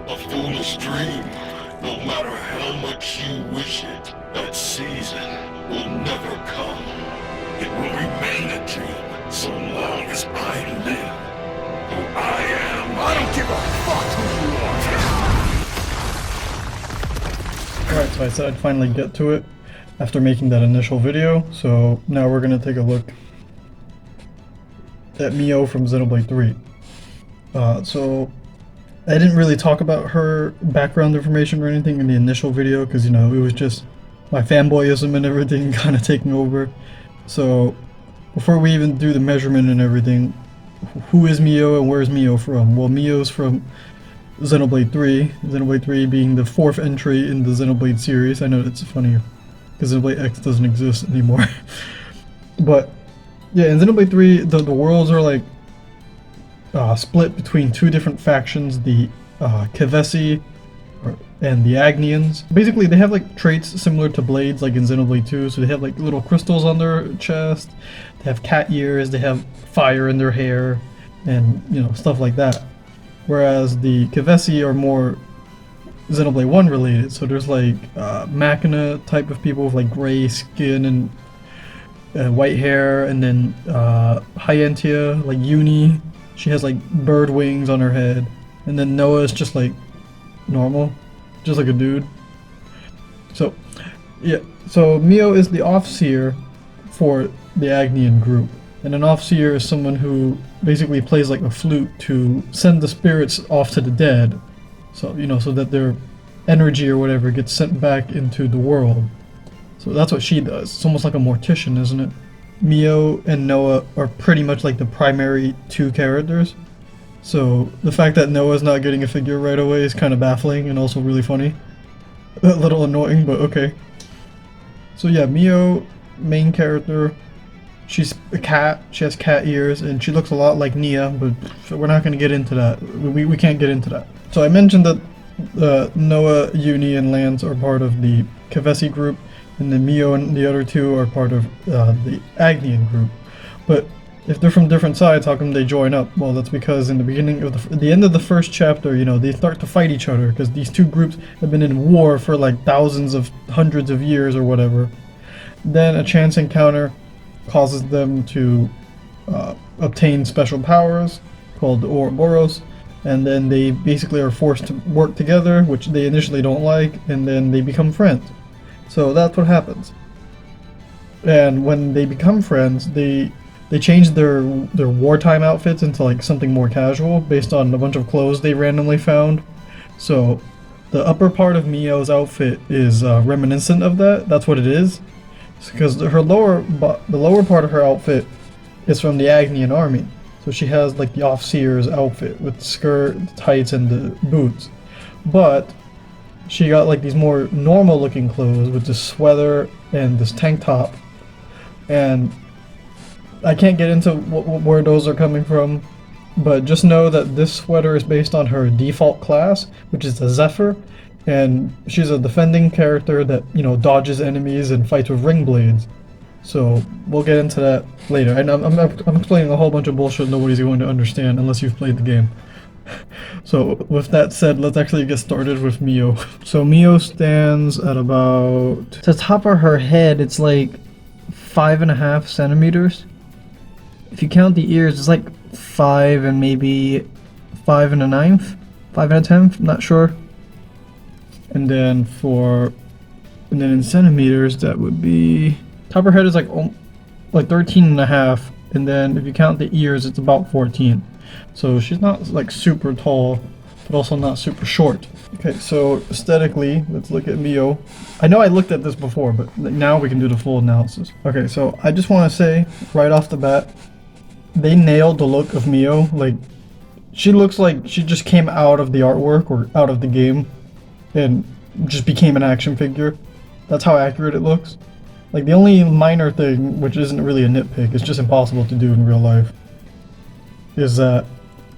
A foolish dream. No matter how much you wish it, that season will never come. It will remain a dream so long as I live. Who I am. I don't give a fuck who you are. Alright, so I said I'd finally get to it after making that initial video, so now we're gonna take a look at Mio from Xenoblade 3. So I didn't really talk about her background information or anything in the initial video because, you know, it was just my fanboyism and everything kind of taking over. So before we even do the measurement and everything, who is Mio and where's Mio from? Well, Mio's from Xenoblade 3, Xenoblade 3 being the 4th entry in the Xenoblade series. I know it's funny because Xenoblade X doesn't exist anymore. But yeah, in Xenoblade 3, the worlds are like split between two different factions, the Kevesi and the Agnians. Basically, they have like traits similar to blades like in Xenoblade 2, so they have like little crystals on their chest, they have cat ears, they have fire in their hair, and you know, stuff like that. Whereas the Kevesi are more Xenoblade 1 related, so there's like Machina type of people with like gray skin and white hair, and then Hyentia, like Uni, she has like bird wings on her head, and then Noah's just like normal, just like a dude. So yeah, so Mio is the Offseer for the Agnian group, and an Offseer is someone who basically plays like a flute to send the spirits off to the dead, so you know, so that their energy or whatever gets sent back into the world. So that's what she does. It's almost like a mortician, isn't it? Mio and Noah are pretty much like the primary two characters. So the fact that Noah's not getting a figure right away is kind of baffling and also really funny. A little annoying, but okay. So yeah, Mio, main character. She's a cat, she has cat ears, and she looks a lot like Nia, but we're not going to get into that. We can't get into that. So I mentioned that Noah, Uni, and Lance are part of the Kevesi group, and then Mio and the other two are part of the Agnian group. But if they're from different sides, how come they join up? Well, that's because in the beginning of the end of the first chapter, you know, they start to fight each other because these two groups have been in war for like hundreds of years or whatever. Then a chance encounter causes them to obtain special powers called the Ouroboros, and then they basically are forced to work together, which they initially don't like, and then they become friends. So that's what happens. And when they become friends, they change their wartime outfits into like something more casual based on a bunch of clothes they randomly found. So the upper part of Mio's outfit is reminiscent of that. That's what it is. Because the lower part of her outfit is from the Agnian army. So she has like the Offseer's outfit with the skirt, the tights, and the boots. But she got like these more normal looking clothes with this sweater and this tank top. And I can't get into where those are coming from, but just know that this sweater is based on her default class, which is the Zephyr, and she's a defending character that, you know, dodges enemies and fights with ring blades. So we'll get into that later. And I'm explaining a whole bunch of bullshit nobody's going to understand unless you've played the game. So with that said, let's actually get started with Mio. So Mio stands at about, to the top of her head, it's like 5.5 centimeters. If you count the ears, it's like 5 and maybe 5 1/9, 5 1/10, I'm not sure. And then in centimeters, that would be, top of her head is like 13.5, and then if you count the ears, it's about 14. So she's not like super tall, but also not super short. Okay, so aesthetically, let's look at Mio. I know I looked at this before, but now we can do the full analysis. Okay, so I just want to say right off the bat, they nailed the look of Mio. Like, she looks like she just came out of the artwork or out of the game and just became an action figure. That's how accurate it looks. Like, the only minor thing, which isn't really a nitpick, it's just impossible to do in real life, is that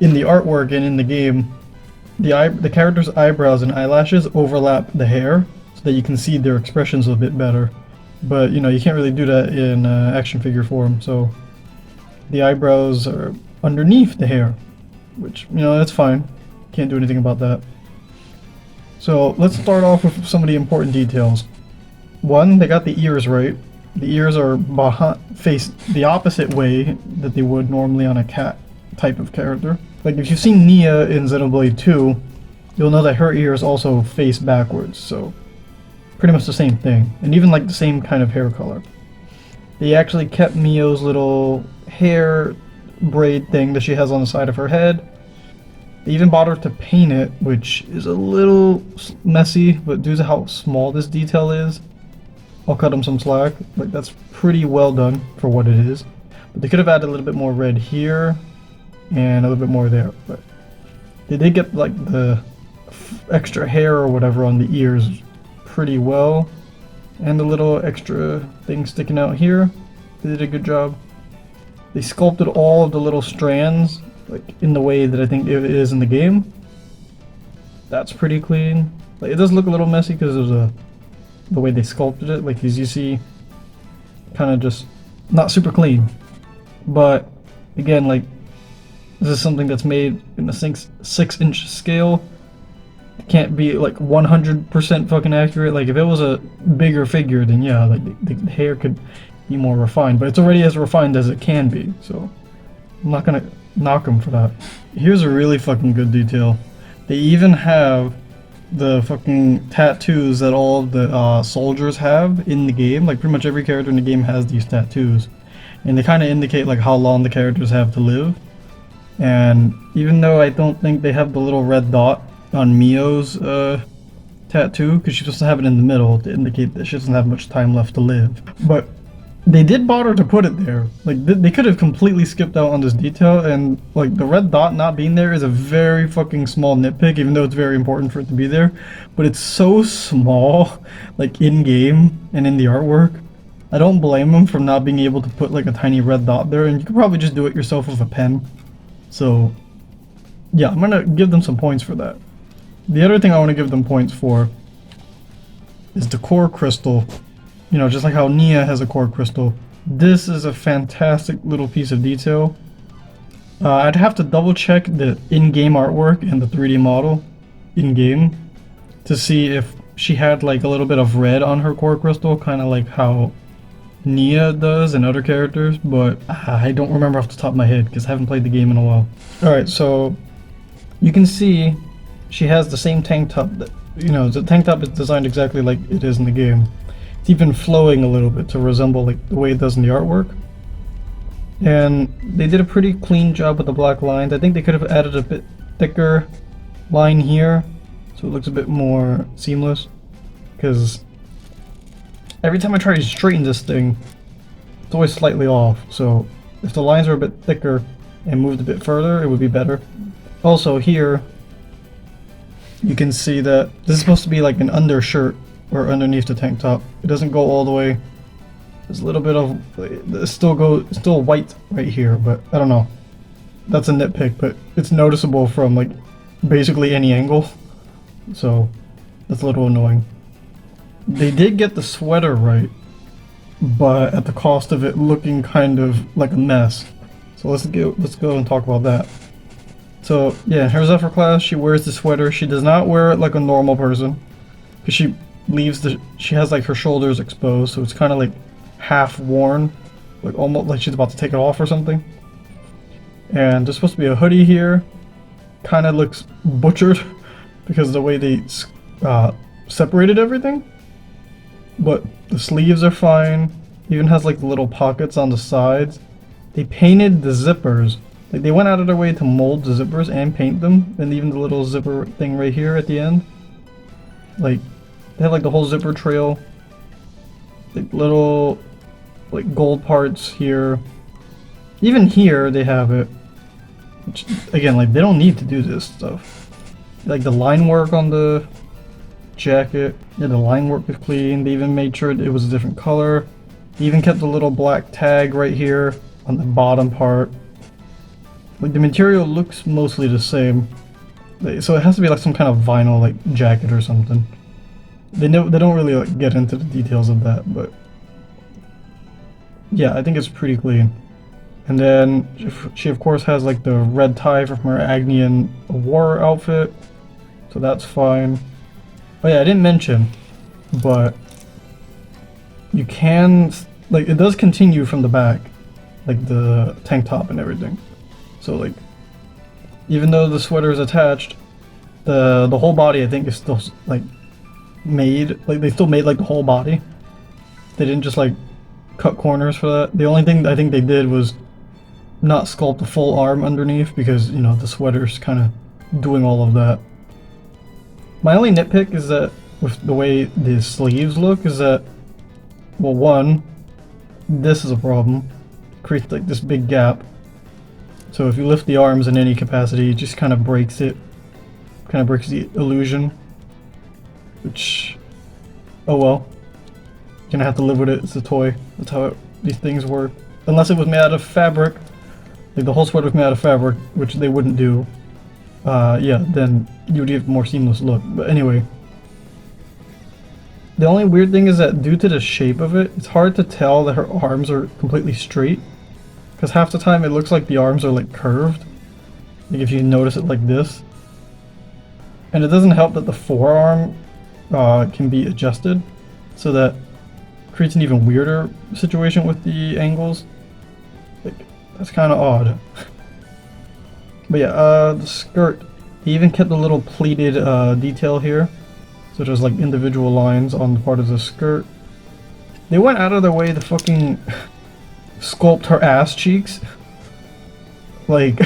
in the artwork and in the game, the character's eyebrows and eyelashes overlap the hair so that you can see their expressions a bit better. But, you know, you can't really do that in action figure form, so the eyebrows are underneath the hair, which, you know, that's fine. Can't do anything about that. So let's start off with some of the important details. One, they got the ears right. The ears are faced the opposite way that they would normally on a cat type of character. Like if you've seen Nia in Xenoblade 2, you'll know that her ears also face backwards, so pretty much the same thing. And even like the same kind of hair color. They actually kept Mio's little hair braid thing that she has on the side of her head. They even bothered to paint it, which is a little messy, but due to how small this detail is, I'll cut them some slack. Like that's pretty well done for what it is. But they could have added a little bit more red here and a little bit more there. But they did get like the extra hair or whatever on the ears pretty well. And the little extra thing sticking out here. They did a good job. They sculpted all of the little strands like in the way that I think it is in the game. That's pretty clean. Like it does look a little messy because of the way they sculpted it. Like as you see, kind of just not super clean. But again, like this is something that's made in a 6-inch scale. It can't be like 100% fucking accurate. Like if it was a bigger figure, then yeah, like the hair could be more refined. But it's already as refined as it can be. So I'm not gonna knock them for that. Here's a really fucking good detail. They even have the fucking tattoos that all of the soldiers have in the game. Like pretty much every character in the game has these tattoos, and they kind of indicate like how long the characters have to live. And even though I don't think they have the little red dot on Mio's tattoo, because she's supposed to have it in the middle to indicate that she doesn't have much time left to live, but they did bother to put it there. Like they could have completely skipped out on this detail, and like the red dot not being there is a very fucking small nitpick, even though it's very important for it to be there. But it's so small, like in game and in the artwork. I don't blame them for not being able to put like a tiny red dot there, and you could probably just do it yourself with a pen. So yeah, I'm gonna give them some points for that. The other thing I want to give them points for is the core crystal. You know, just like how Nia has a core crystal. This is a fantastic little piece of detail. I'd have to double check the in-game artwork and the 3D model in-game to see if she had like a little bit of red on her core crystal, kind of like how Nia does and other characters, but I don't remember off the top of my head because I haven't played the game in a while. Alright, so you can see she has the same tank top that, you know, the tank top is designed exactly like it is in the game. It's even flowing a little bit to resemble like the way it does in the artwork. And they did a pretty clean job with the black lines. I think they could have added a bit thicker line here so it looks a bit more seamless, because every time I try to straighten this thing, it's always slightly off. So if the lines are a bit thicker and moved a bit further, it would be better. Also here, you can see that this is supposed to be like an undershirt or underneath the tank top. It doesn't go all the way. There's a little bit of it's still white right here, but I don't know. That's a nitpick, but it's noticeable from like basically any angle. So that's a little annoying. They did get the sweater right, but at the cost of it looking kind of like a mess. So let's go and talk about that. So yeah, her Zephyr class, she wears the sweater. She does not wear it like a normal person, because she has like her shoulders exposed, so it's kind of like half worn, like almost like she's about to take it off or something. And there's supposed to be a hoodie here. Kind of looks butchered because of the way they separated everything. But the sleeves are fine. Even has like the little pockets on the sides. They painted the zippers. Like they went out of their way to mold the zippers and paint them, and even the little zipper thing right here at the end. Like they have like the whole zipper trail. Like little like gold parts here. Even here they have it. Which, again, like they don't need to do this stuff. Like the line work on the jacket, yeah, the line work is clean. They even made sure it was a different color. They even kept the little black tag right here on the bottom part. Like the material looks mostly the same, so it has to be like some kind of vinyl like jacket or something. They don't really like get into the details of that, but yeah, I think it's pretty clean. And then she of course has like the red tie from her Agnian war outfit, so that's fine. Oh yeah, I didn't mention, but you can, like, it does continue from the back, like the tank top and everything. So like, even though the sweater is attached, the whole body I think is still like made, like they still made like the whole body. They didn't just like cut corners for that. The only thing I think they did was not sculpt the full arm underneath because, you know, the sweater's kind of doing all of that. My only nitpick is that with the way the sleeves look is that, well, one, this is a problem. It creates like this big gap. So if you lift the arms in any capacity, it just kind of breaks it. Kind of breaks the illusion. Which, oh well. You're gonna have to live with it. It's a toy. That's how these things work. Unless it was made out of fabric. Like the whole sweater was made out of fabric, which they wouldn't do. Yeah, then you would get a more seamless look. But anyway. The only weird thing is that due to the shape of it, it's hard to tell that her arms are completely straight. Because half the time it looks like the arms are like curved. Like if you notice it like this. And it doesn't help that the forearm can be adjusted. So that creates an even weirder situation with the angles. Like, that's kind of odd. But yeah, the skirt. He even kept a little pleated detail here. So there's like individual lines on the part of the skirt. They went out of their way to fucking sculpt her ass cheeks. Like,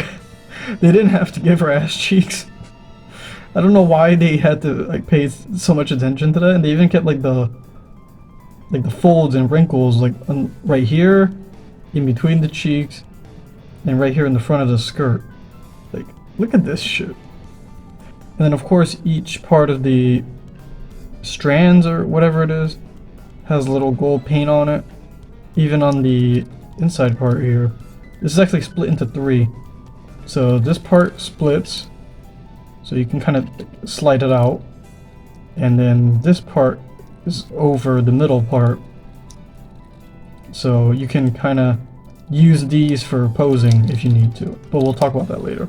they didn't have to give her ass cheeks. I don't know why they had to like pay so much attention to that, and they even kept like the folds and wrinkles like right here, in between the cheeks, and right here in the front of the skirt. Like, look at this shit. And then of course each part of the strands or whatever it is has a little gold paint on it. Even on the inside part here, this is actually split into three. So this part splits, so you can kind of slide it out, and then this part is over the middle part, so you can kind of use these for posing if you need to, but we'll talk about that later.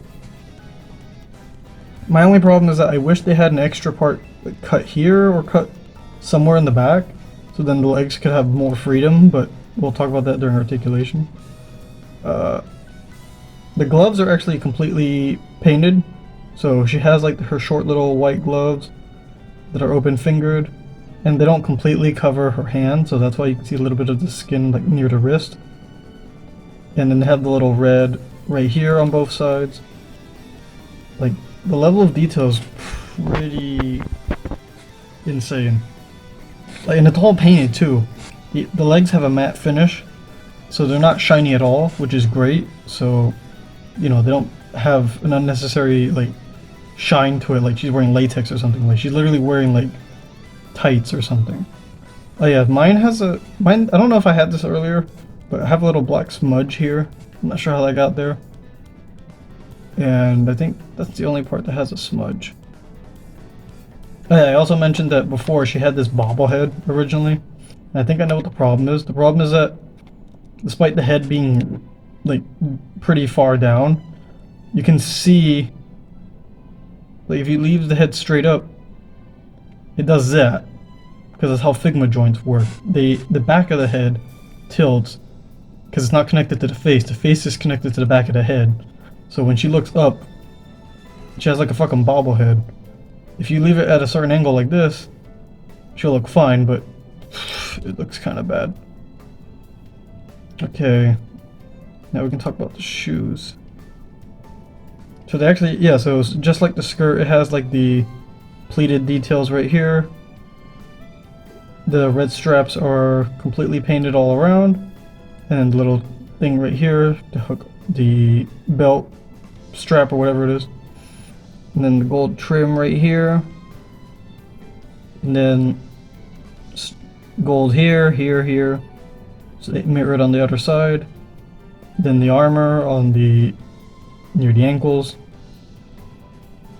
My only problem is that I wish they had an extra part like cut here or cut somewhere in the back, so then the legs could have more freedom, but we'll talk about that during articulation. The gloves are actually completely painted, so she has like her short little white gloves that are open fingered, and they don't completely cover her hand, so that's why you can see a little bit of the skin like near the wrist. And then they have the little red right here on both sides. Like, the level of detail is pretty insane. Like, and it's all painted too. The legs have a matte finish, so they're not shiny at all, which is great. So, you know, they don't have an unnecessary like shine to it, like she's wearing latex or something. Like, she's literally wearing like tights or something. Oh yeah, mine, I don't know if I had this earlier, but I have a little black smudge here. I'm not sure how that got there. And I think that's the only part that has a smudge. Oh yeah, I also mentioned that before she had this bobblehead originally. And I think I know what the problem is. The problem is that despite the head being like pretty far down, you can see, like, if you leave the head straight up, it does that, because that's how Figma joints work. The back of the head tilts because it's not connected to the face. The face is connected to the back of the head. So when she looks up, she has like a fucking bobblehead. If you leave it at a certain angle like this, she'll look fine, but it looks kind of bad. Okay, now we can talk about the shoes. So they actually, yeah, so it's just like the skirt, it has like the pleated details right here. The red straps are completely painted all around, and the little thing right here to hook the belt strap or whatever it is. And then the gold trim right here. And then gold here, here, here. So they mirror it on the other side. Then the armor on the near the ankles.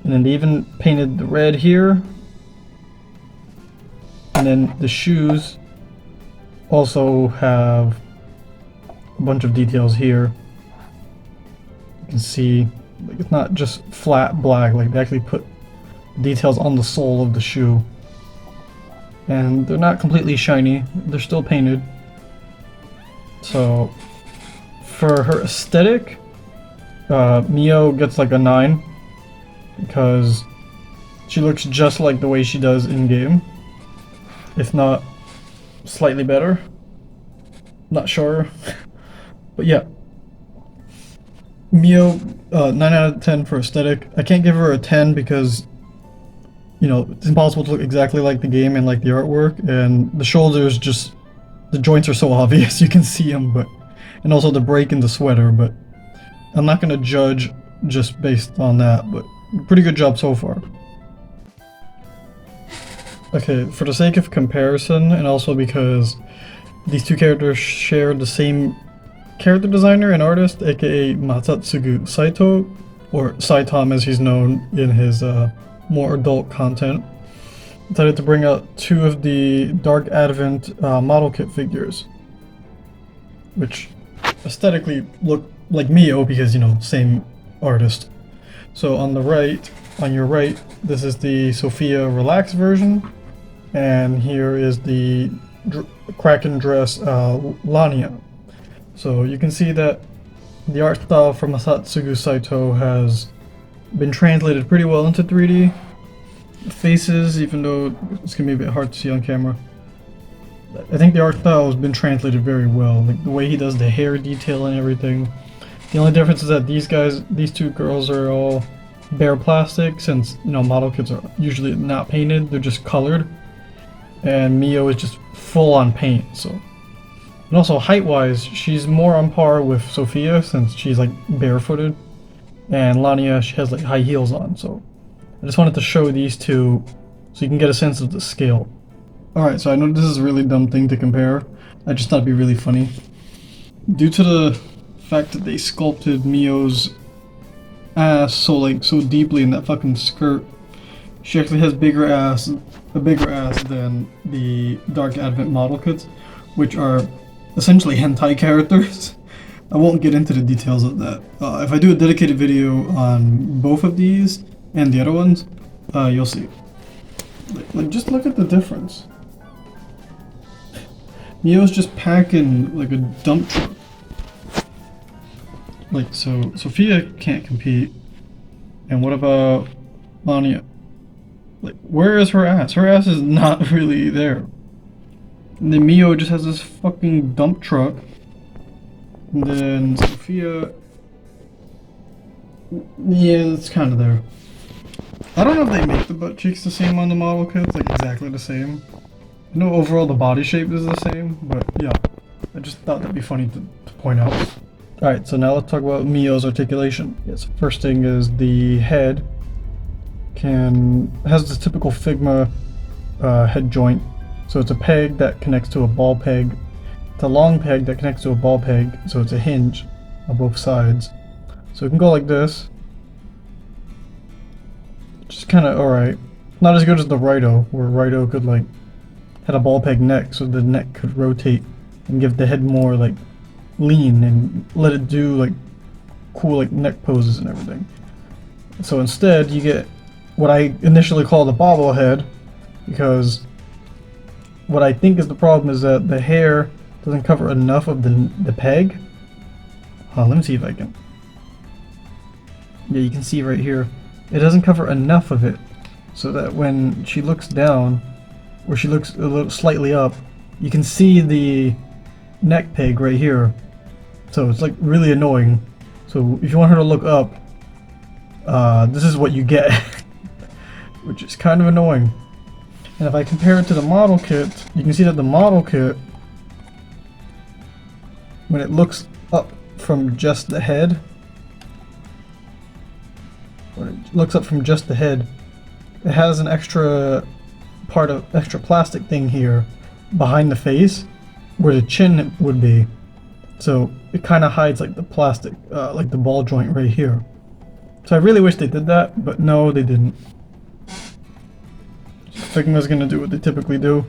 And then they even painted the red here. And then the shoes also have a bunch of details here. You can see, like, it's not just flat black, like they actually put details on the sole of the shoe. and they're not completely shiny, they're still painted. So for her aesthetic, Mio gets like a 9 because she looks just like the way she does in game, if not slightly better. Not sure, but yeah. Mio, 9 out of 10 for aesthetic. I can't give her a 10 because, you know, it's impossible to look exactly like the game and like the artwork, and the shoulders just, the joints are so obvious, you can see them, but, and also the break in the sweater, but I'm not gonna judge just based on that, but pretty good job so far. Okay, for the sake of comparison, and also because these two characters share the same character designer and artist, aka Masatsugu Saito, or Saitom as he's known in his more adult content, decided to bring out 2 of the Dark Advent model kit figures, which aesthetically look like Mio because, you know, same artist. So on the right, on your right, this is the Sophia Relax version, and here is the Kraken dress Lania. So you can see that the art style from Masatsugu Saito has been translated pretty well into 3D. The faces, even though it's gonna be a bit hard to see on camera, I think the art style has been translated very well. Like the way he does the hair detail and everything. The only difference is that these two girls are all bare plastic, since, you know, model kits are usually not painted, they're just colored. And Mio is just full on paint, so. And also height-wise, she's more on par with Sophia since she's like barefooted. And Lania, she has like high heels on, so. I just wanted to show these two so you can get a sense of the scale. Alright, so I know this is a really dumb thing to compare. I just thought it'd be really funny. Due to the fact that they sculpted Mio's ass so deeply in that fucking skirt, she actually has a bigger ass than the Dark Advent model kits, which are essentially hentai characters. I won't get into the details of that. If I do a dedicated video on both of these and the other ones, you'll see. Like, just look at the difference. Mio's just packing like a dump truck. Like, so Sophia can't compete. And what about Lania? Like, where is her ass? Her ass is not really there. And then Mio just has this fucking dump truck. And then Sophia, yeah, it's kind of there. I don't know if they make the butt cheeks the same on the model kits, like exactly the same. I know overall the body shape is the same, but yeah, I just thought that'd be funny to point out. Alright, so now let's talk about Mio's articulation. Yes, first thing is the head has the typical Figma head joint. So it's a peg that connects to a ball peg. It's a long peg that connects to a ball peg, so it's a hinge on both sides. So it can go like this. Just kind of alright. Not as good as the Rito, where Rito could like had a ball peg neck, so the neck could rotate and give the head more like lean and let it do like cool like neck poses and everything. So instead you get what I initially called a bobblehead, because what I think is the problem is that the hair doesn't cover enough of the peg. Let me see if I can. Yeah, you can see right here. It doesn't cover enough of it, so that when she looks down, or she looks a little slightly up, you can see the neck peg right here. So it's like really annoying. So if you want her to look up, this is what you get, which is kind of annoying. And if I compare it to the model kit, you can see that the model kit, when it looks up from just the head, it has an extra plastic thing here behind the face where the chin would be. So it kind of hides like the plastic, like the ball joint right here. So I really wish they did that, but no, they didn't. Figma's gonna do what they typically do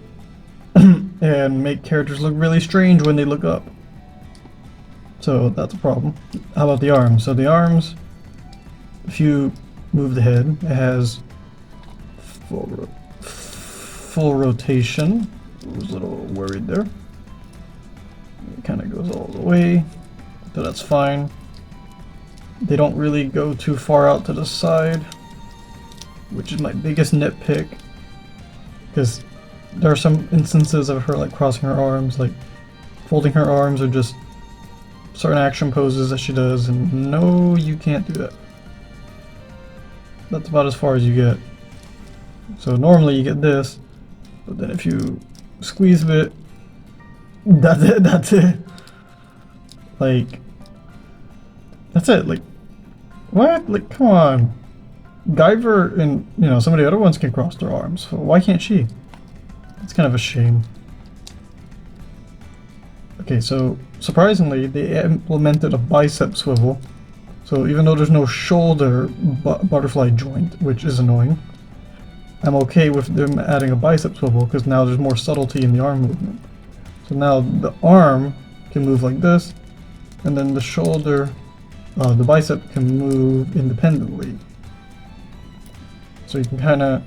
and make characters look really strange when they look up. So that's a problem. How about the arms? So the arms, if you move the head, it has full rotation. I was a little worried there. It kind of goes all the way, so that's fine. They don't really go too far out to the side, which is my biggest nitpick, because there are some instances of her like crossing her arms, like folding her arms, or just certain action poses that she does, and no, you can't do that. That's about as far as you get. So normally you get this, but then if you squeeze a bit, that's it. Like, that's it. Like, what? Like, come on. Guyver and, you know, some of the other ones can cross their arms. So why can't she? It's kind of a shame. Okay, so surprisingly, they implemented a bicep swivel. So even though there's no shoulder butterfly joint, which is annoying, I'm okay with them adding a bicep swivel because now there's more subtlety in the arm movement. So now the arm can move like this, and then the shoulder, the bicep can move independently. So you can kind of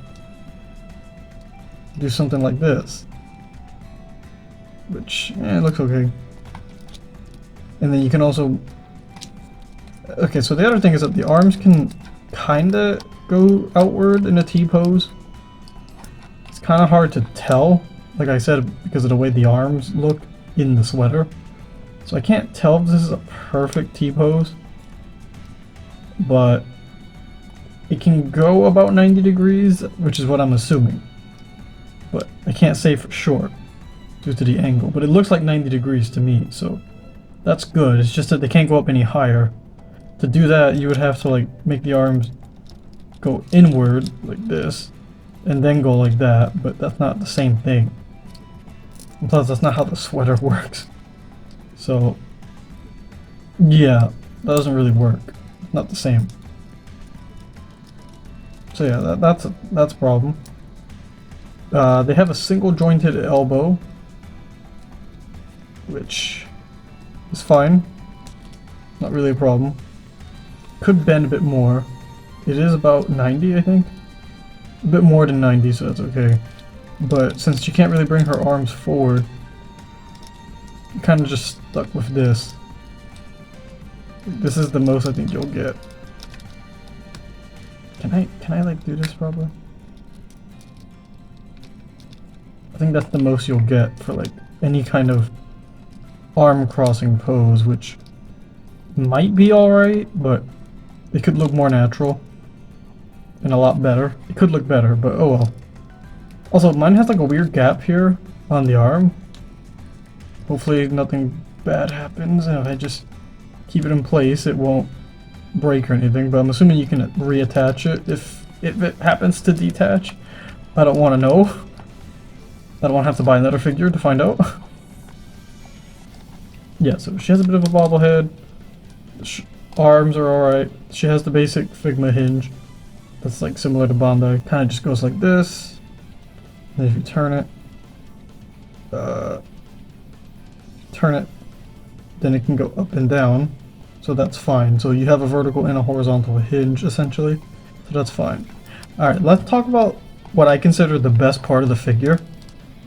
do something like this, which it looks okay. And then you can also, okay, so the other thing is that the arms can kind of go outward in a T pose. It's kind of hard to tell, like I said, because of the way the arms look in the sweater. So I can't tell if this is a perfect T pose, but it can go about 90 degrees, which is what I'm assuming. But I can't say for sure due to the angle, but it looks like 90 degrees to me, so that's good. It's just that they can't go up any higher. To do that, you would have to like make the arms go inward like this, and then go like that, but that's not the same thing. And plus, that's not how the sweater works. So, yeah, that doesn't really work. Not the same. So yeah, that's a problem. They have a single jointed elbow, which is fine. Not really a problem. Could bend a bit more. It is about 90, I think. A bit more than 90, so that's okay. But since she can't really bring her arms forward, you're kind of just stuck with this. This is the most I think you'll get. Can I like do this probably? I think that's the most you'll get for like any kind of arm crossing pose, which might be alright, but it could look more natural and a lot better. It could look better, but oh well. Also, mine has like a weird gap here on the arm. Hopefully nothing bad happens, and if I just keep it in place, it won't break or anything, but I'm assuming you can reattach it if it happens to detach. I don't want to know. I don't want to have to buy another figure to find out. Yeah, so she has a bit of a bobblehead. Arms are alright. She has the basic Figma hinge that's like similar to Bandai. Kind of just goes like this. And if you turn it, then it can go up and down. So that's fine. So you have a vertical and a horizontal hinge essentially. So that's fine. Alright, let's talk about what I consider the best part of the figure.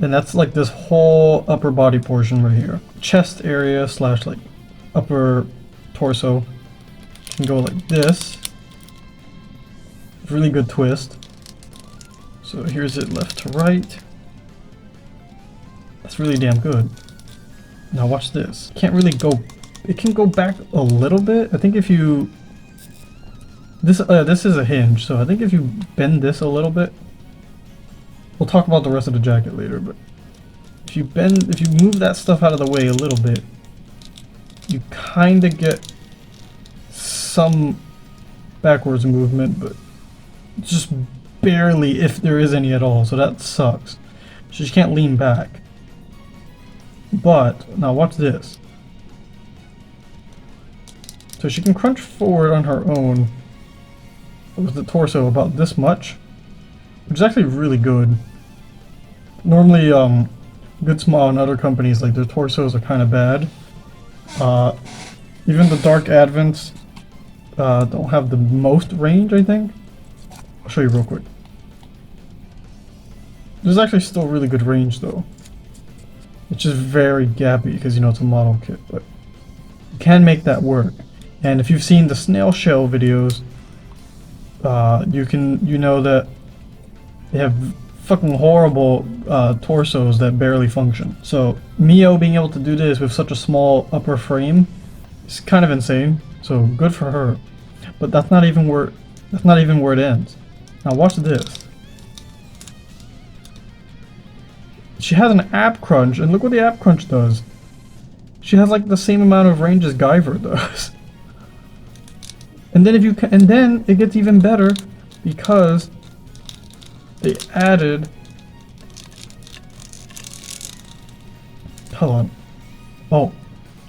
And that's like this whole upper body portion right here. Chest area slash like upper torso. Can go like this. Really good twist. So here's it left to right. That's really damn good. Now watch this. Can't really go. It can go back a little bit. I think if you this is a hinge, so I think if you bend this a little bit, we'll talk about the rest of the jacket later, but if you move that stuff out of the way a little bit, you kind of get some backwards movement, but just barely, if there is any at all, so that sucks. She just can't lean back. But now watch this. So she can crunch forward on her own with the torso about this much, which is actually really good. Normally, Goodsmile and other companies, like their torsos are kind of bad. Even the Dark Advents don't have the most range, I think. I'll show you real quick. There's actually still really good range though. It's just very gappy because, you know, it's a model kit, but you can make that work. And if you've seen the snail shell videos, you know that they have fucking horrible torsos that barely function. So Mio being able to do this with such a small upper frame is kind of insane. So good for her. But that's not even where it ends. Now watch this. She has an app crunch, and look what the app crunch does. She has like the same amount of range as Guyver does. And then it gets even better because they added. Hold on.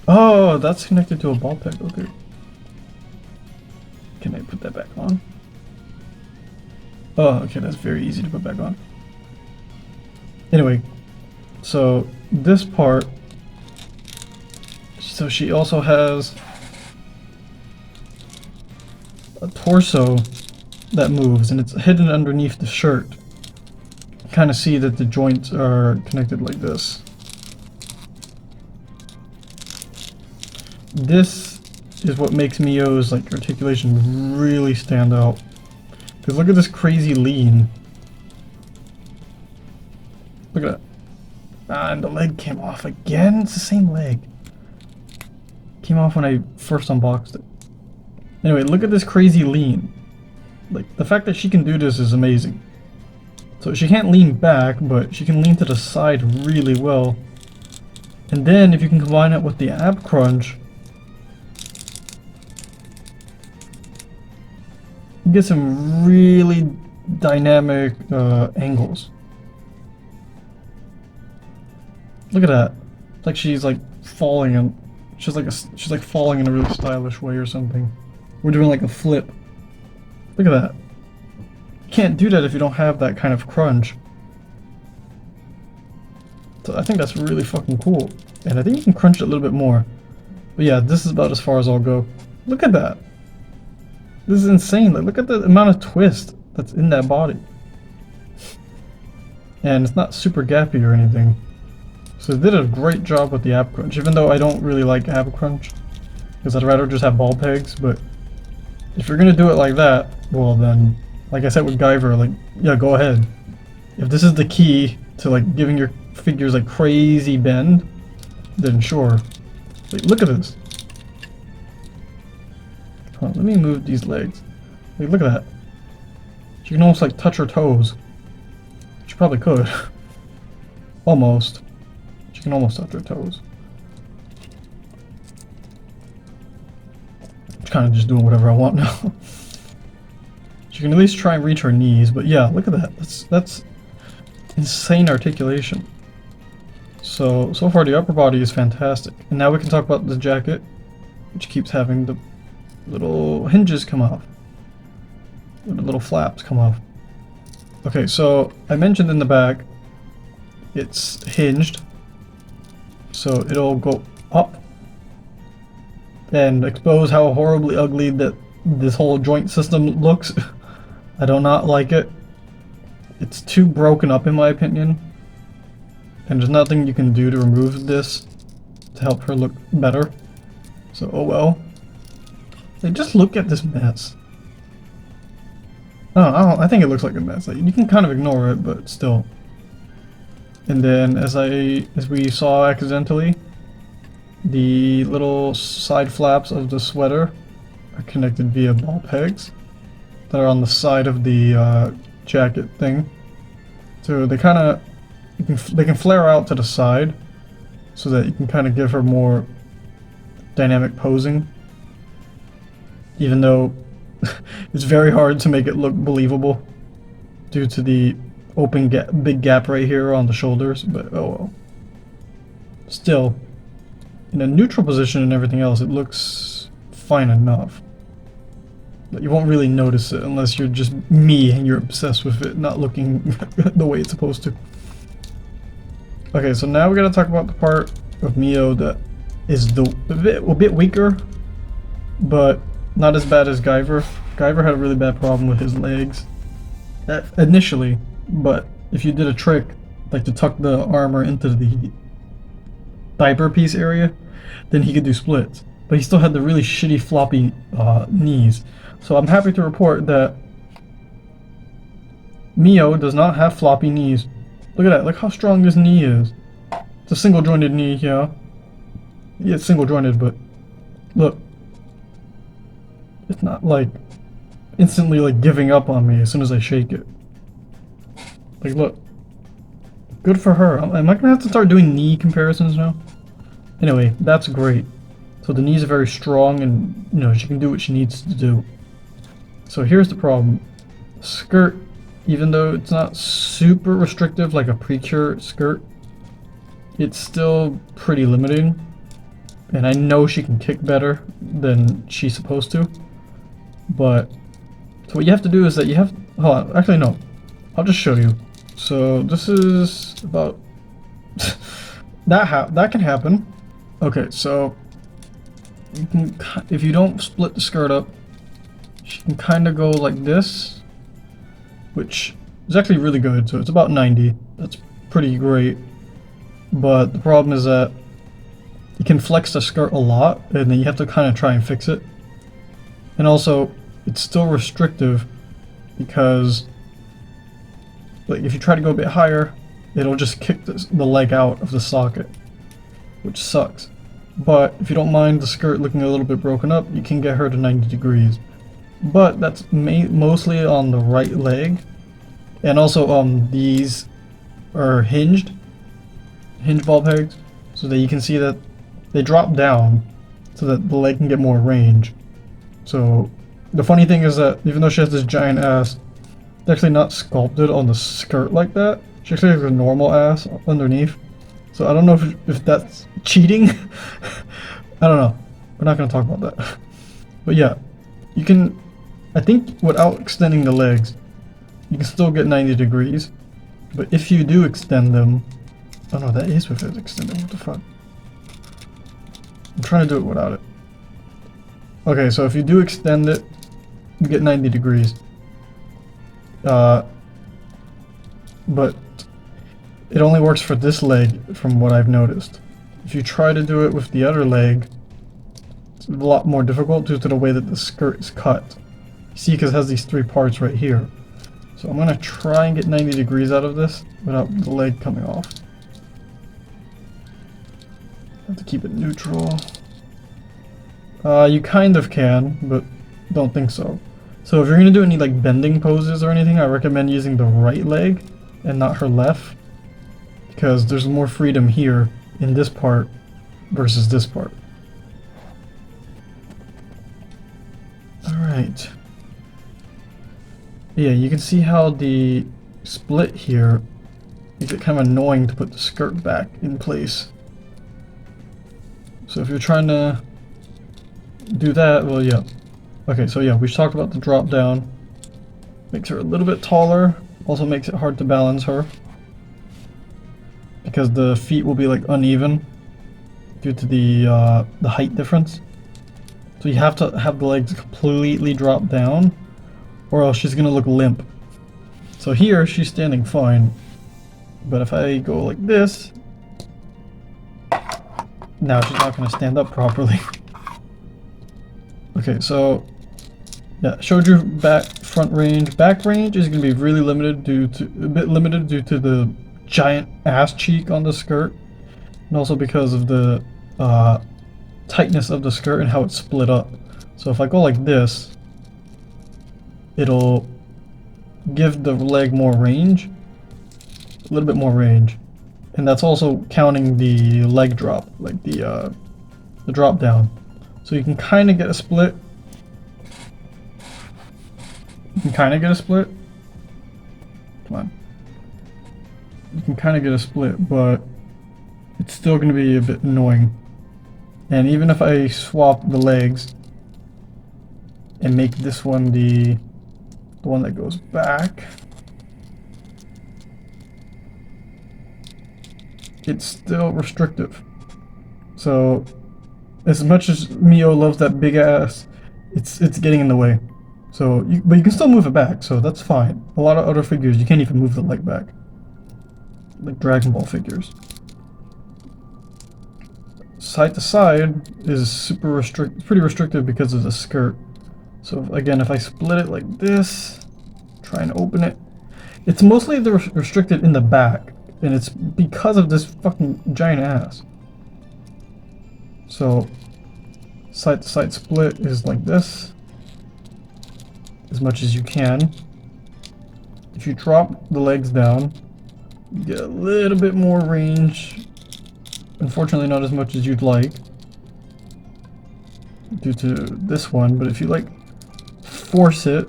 Oh, that's connected to a ball peg. Okay. Can I put that back on? Oh, okay, that's very easy to put back on. Anyway, so this part, so she also has a torso that moves, and it's hidden underneath the shirt. Kind of see that the joints are connected like this. This is what makes Mio's like articulation really stand out. Because look at this crazy lean. Look at that. And the leg came off again. It's the same leg. Came off when I first unboxed it. Anyway, look at this crazy lean. Like, the fact that she can do this is amazing. So she can't lean back, but she can lean to the side really well. And then if you can combine it with the ab crunch, you get some really dynamic angles. Look at that. It's like she's like falling, and she's like falling in a really stylish way or something. We're doing like a flip. Look at that. You can't do that if you don't have that kind of crunch. So I think that's really fucking cool. And I think you can crunch it a little bit more. But yeah, this is about as far as I'll go. Look at that. This is insane. Like, look at the amount of twist that's in that body. And it's not super gappy or anything. So they did a great job with the ab crunch, even though I don't really like ab crunch. Because I'd rather just have ball pegs, but if you're gonna do it like that, well then, like I said with Guyver, like, yeah, go ahead. If this is the key to like giving your figures like crazy bend, then sure. Like, look at this. Hold on, let me move these legs. Like, look at that. She can almost like touch her toes. She probably could. Almost. She can almost touch her toes. I'm kind of just doing whatever I want now. She can at least try and reach her knees, but yeah, look at that. That's insane articulation. So far the upper body is fantastic. And now we can talk about the jacket, which keeps having the little hinges come off. The little flaps come off. Okay, so I mentioned in the back, it's hinged. So it'll go up and expose how horribly ugly that this whole joint system looks. I do not like it. It's too broken up in my opinion. And there's nothing you can do to remove this to help her look better. So, oh well. Like, just look at this mess. I think it looks like a mess. Like, you can kind of ignore it, but still. And then, as we saw accidentally, the little side flaps of the sweater are connected via ball pegs that are on the side of the jacket thing. So they kind of, they can flare out to the side, so that you can kind of give her more dynamic posing. Even though it's very hard to make it look believable due to the open big gap right here on the shoulders, but oh well. Still, in a neutral position and everything else, it looks fine enough. But you won't really notice it unless you're just me and you're obsessed with it not looking the way it's supposed to. Okay, so now we gotta talk about the part of Mio that is a bit weaker, but not as bad as Guyver. Guyver had a really bad problem with his legs initially, but if you did a trick, like to tuck the armor into the diaper piece area, then he could do splits. But he still had the really shitty floppy knees. So I'm happy to report that Mio does not have floppy knees. Look at that, look how strong this knee is. It's a single jointed knee, yeah. Yeah, it's single jointed, but look. It's not like instantly like giving up on me as soon as I shake it. Like, look. Good for her. Am I gonna have to start doing knee comparisons now? Anyway, that's great. So the knees are very strong and, you know, she can do what she needs to do. So here's the problem. Skirt, even though it's not super restrictive like a Precure skirt, it's still pretty limiting. And I know she can kick better than she's supposed to. But, so what you have to do is that you have, hold on, actually no. I'll just show you. So this is about, that can happen. Okay, so you can, if you don't split the skirt up, she can kind of go like this, which is actually really good. So it's about 90. That's pretty great. But the problem is that you can flex the skirt a lot, and then you have to kind of try and fix it. And also, it's still restrictive because, like, if you try to go a bit higher, it'll just kick the leg out of the socket, which sucks. But if you don't mind the skirt looking a little bit broken up, you can get her to 90 degrees. But that's mostly on the right leg. And also, these are hinge ball pegs, so that you can see that they drop down so that the leg can get more range. So the funny thing is that even though she has this giant ass, it's actually not sculpted on the skirt like that. She actually has a normal ass underneath. So I don't know if that's cheating. I don't know. We're not going to talk about that. But yeah, you can, I think without extending the legs, you can still get 90 degrees. But if you do extend them, oh no, that is with it extended, what the fuck? I'm trying to do it without it. Okay, so if you do extend it, you get 90 degrees. But it only works for this leg from what I've noticed. If you try to do it with the other leg, it's a lot more difficult due to the way that the skirt is cut. You see, because it has these three parts right here. So I'm gonna try and get 90 degrees out of this without the leg coming off. Have to keep it neutral. You kind of can, but don't think so. So if you're gonna do any like bending poses or anything, I recommend using the right leg and not her left, because there's more freedom here in this part versus this part. Alright. Yeah, you can see how the split here makes it kind of annoying to put the skirt back in place. So if you're trying to do that, well, yeah. Okay, so yeah, we talked about the drop down. Makes her a little bit taller, also makes it hard to balance her, because the feet will be like uneven due to the height difference. So you have to have the legs completely drop down, or else she's gonna look limp. So here she's standing fine, but if I go like this, now she's not gonna stand up properly. Okay, so yeah, showed you front range. Back range is gonna be really limited due to the giant ass cheek on the skirt, and also because of the tightness of the skirt and how it's split up. So if I go like this, it'll give the leg more range, a little bit more range, and that's also counting the leg drop, like the drop down. So you can kind of get a split. You can kind of get a split. Come on. You can kind of get a split, but it's still going to be a bit annoying. And even if I swap the legs and make this one the one that goes back, it's still restrictive. So as much as Mio loves that big ass, it's getting in the way. So but you can still move it back, so that's fine. A lot of other figures you can't even move the leg back. like Dragon Ball figures. Side to side is pretty restrictive because of the skirt. So again, if I split it like this, try and open it, it's mostly restricted in the back, and it's because of this fucking giant ass. So side to side split is like this, as much as you can. If you drop the legs down, you get a little bit more range. Unfortunately, not as much as you'd like due to this one, but if you like force it,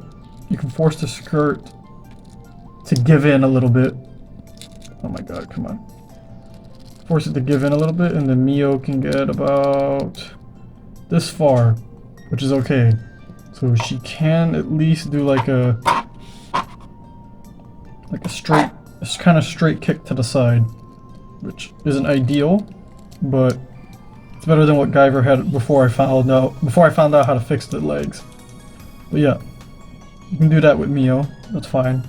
you can force the skirt to give in a little bit. Oh my god, come on. Force it to give in a little bit, and the Mio can get about this far, which is okay. So she can at least do like a straight, kind of straight kick to the side, which isn't ideal, but it's better than what Guyver had before I found out how to fix the legs. But yeah, you can do that with Mio. That's fine.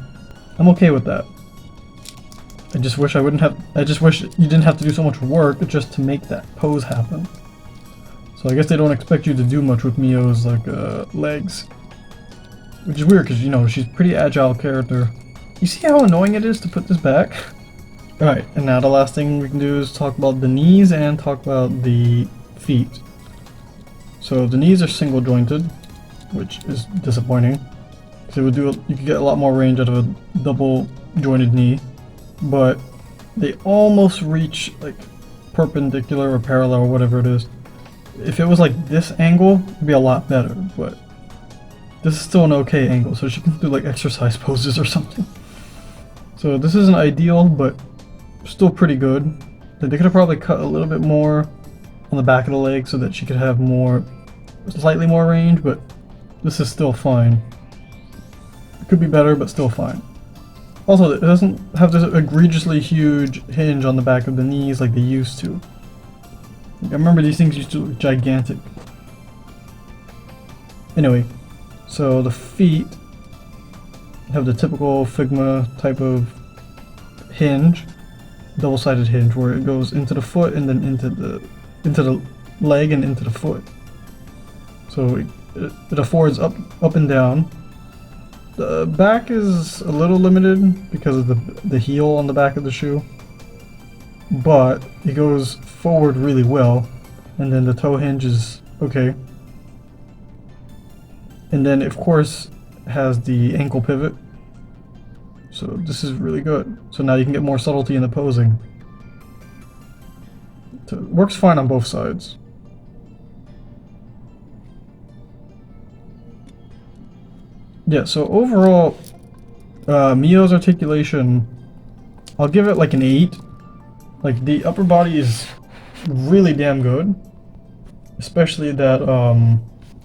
I'm okay with that. I just wish you didn't have to do so much work just to make that pose happen. So I guess they don't expect you to do much with Mio's like legs, which is weird because, you know, she's a pretty agile character. You see how annoying it is to put this back? Alright, and now the last thing we can do is talk about the knees and talk about the feet. So the knees are single jointed, which is disappointing. So you could get a lot more range out of a double jointed knee, but they almost reach like perpendicular or parallel or whatever it is. If it was like this angle, it'd be a lot better, but this is still an okay angle, so she can do like exercise poses or something. So this isn't ideal, but still pretty good. They could have probably cut a little bit more on the back of the leg so that she could have slightly more range, but this is still fine. It could be better, but still fine. Also, it doesn't have this egregiously huge hinge on the back of the knees like they used to. I remember these things used to look gigantic. Anyway, so the feet have the typical Figma type of hinge, double-sided hinge, where it goes into the foot and then into the leg and into the foot. So it affords up and down. The back is a little limited because of the heel on the back of the shoe, but it goes forward really well, and then the toe hinge is okay. And then of course has the ankle pivot, so this is really good. So now you can get more subtlety in the posing. So it works fine on both sides. Yeah, so overall, Mio's articulation, I'll give it like an 8. Like, the upper body is really damn good. Especially that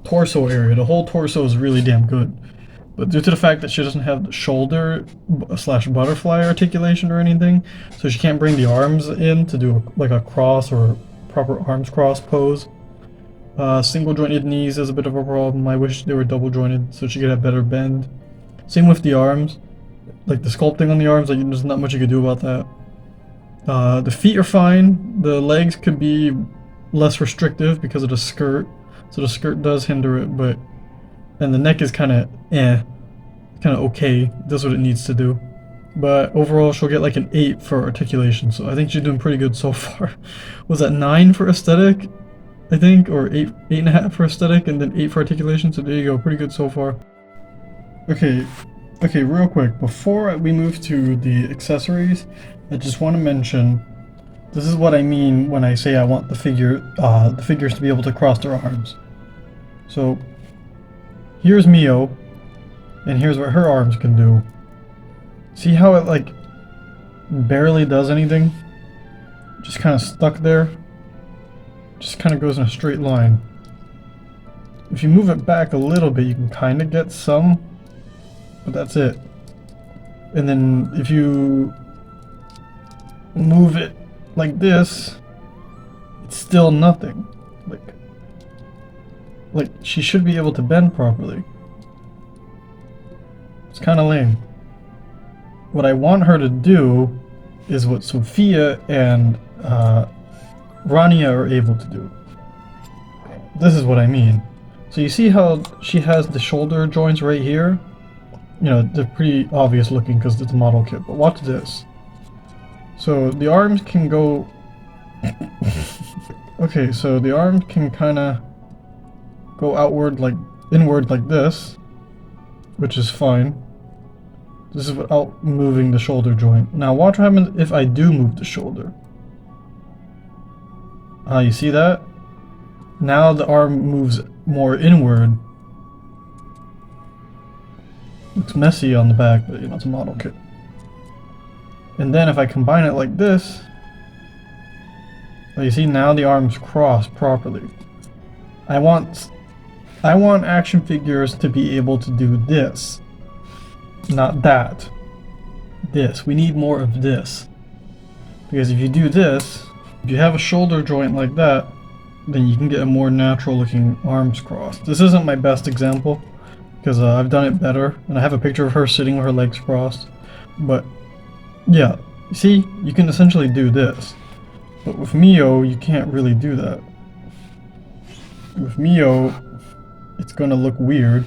torso area. The whole torso is really damn good. But due to the fact that she doesn't have the shoulder / butterfly articulation or anything, so she can't bring the arms in to do like a cross or proper arms cross pose. Single jointed knees is a bit of a problem. I wish they were double jointed so she could have better bend. Same with the arms. Like the sculpting on the arms, like there's not much you could do about that. The feet are fine. The legs could be less restrictive because of the skirt. So the skirt does hinder it, but and the neck is kind of okay. It does what it needs to do. But overall, she'll get like an 8 for articulation. So I think she's doing pretty good so far. Was that 9 for aesthetic? I think, or 8.5 for aesthetic, and then 8 for articulation. So there you go, pretty good so far. Okay, real quick, before we move to the accessories, I just want to mention, this is what I mean when I say I want the figures to be able to cross their arms. So here's Mio, and here's what her arms can do. See how it like barely does anything? Just kind of stuck there. Just kind of goes in a straight line. If you move it back a little bit, you can kind of get some, but that's it. And then if you move it like this, it's still nothing. Like she should be able to bend properly. It's kind of lame. What I want her to do is what Sophia and Rania are able to do. This is what I mean. So you see how she has the shoulder joints right here? You know, they're pretty obvious looking because it's a model kit, but watch this. So the arms can go... Okay, so the arms can kind of go outward, like inward like this, which is fine. This is without moving the shoulder joint. Now watch what happens if I do move the shoulder. You see that? Now the arm moves more inward. Looks messy on the back, but you know, it's a model kit. And then if I combine it like this, you see now the arms cross properly. I want action figures to be able to do this, not that. This. We need more of this. Because if you do this, if you have a shoulder joint like that, then you can get a more natural looking arms crossed. This isn't my best example, because I've done it better, and I have a picture of her sitting with her legs crossed. But yeah, see, you can essentially do this. But with Mio, you can't really do that. With Mio, it's gonna look weird,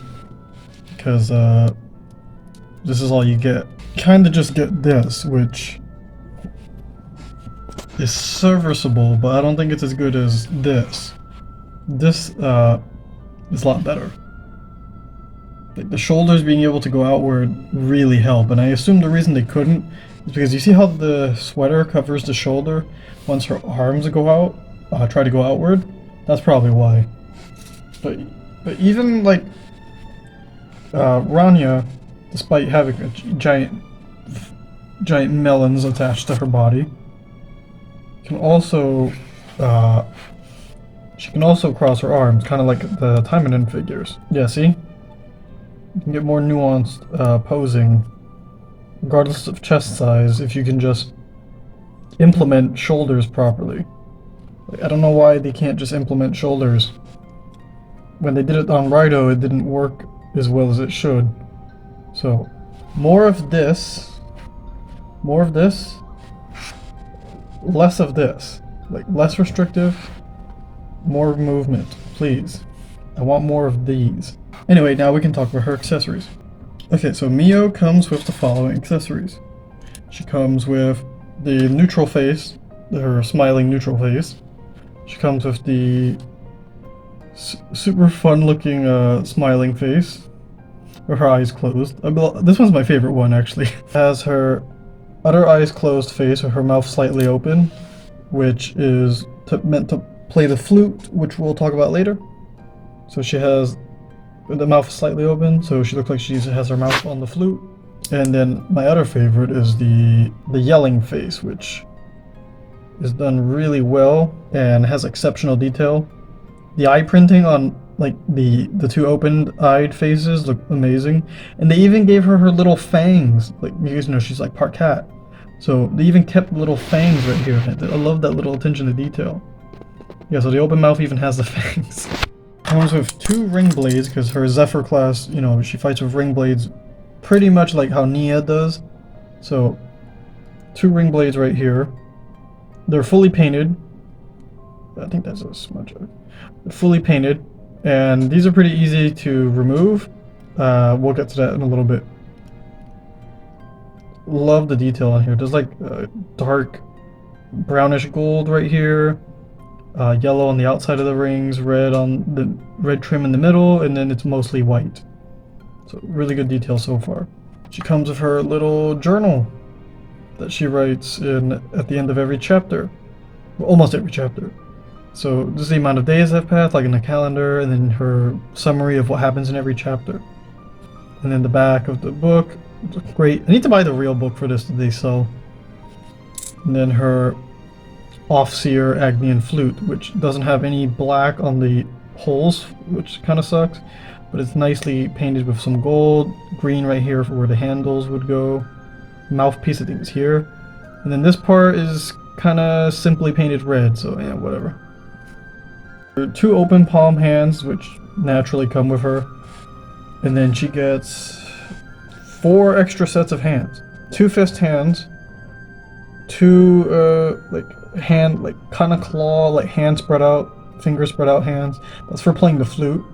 because this is all you get. Kinda just get this, which is serviceable, but I don't think it's as good as this. This is a lot better. Like the shoulders being able to go outward really help, and I assume the reason they couldn't is because you see how the sweater covers the shoulder once her arms go out, try to go outward? That's probably why. But even like Rania, despite having a giant melons attached to her body, can also she can also cross her arms, kind of like the Taimanin figures. Yeah, see? You can get more nuanced posing, regardless of chest size, if you can just implement shoulders properly. Like, I don't know why they can't just implement shoulders. When they did it on Raito, it didn't work as well as it should. So, more of this, less of this. Like, less restrictive, more movement, please. I want more of these. Anyway, now we can talk about her accessories. Okay, so Mio comes with the following accessories. She comes with the neutral face, her smiling neutral face. She comes with the super fun looking smiling face, with her eyes closed. This one's my favorite one, actually. Has her other eyes closed face with her mouth slightly open, which is meant to play the flute, which we'll talk about later. So she has the mouth slightly open, so she looks like she has her mouth on the flute. And then my other favorite is the yelling face, which is done really well and has exceptional detail. The eye printing on like the two open-eyed faces look amazing, and they even gave her little fangs. Like, you guys know she's like part cat, so they even kept little fangs right here. I love that little attention to detail. Yeah, so the open mouth even has the fangs. Comes with 2 ring blades, because her Zephyr class, you know, she fights with ring blades pretty much like how Nia does. So 2 ring blades right here. They're fully painted. I think that's a smudge. They're fully painted, and these are pretty easy to remove. We'll get to that in a little bit. Love the detail on here. There's like dark brownish gold right here. Yellow on the outside of the rings, red on the red trim in the middle, and then it's mostly white. So really good detail so far. She comes with her little journal that she writes at the end of every chapter. Well, almost every chapter. So this is the amount of days that have passed, like in a calendar, and then her summary of what happens in every chapter. And then the back of the book. Great. I need to buy the real book for this that they sell. And then her Off-Seer Agnian flute, which doesn't have any black on the holes, which kind of sucks, but it's nicely painted with some gold, green right here for where the handles would go. Mouthpiece, I think, is here, and then this part is kind of simply painted red, so yeah, whatever. There are 2 open palm hands, which naturally come with her, and then she gets 4 extra sets of hands. 2 fist hands, two like hand, like kind of claw, like hand spread out, finger spread out hands. That's for playing the flute.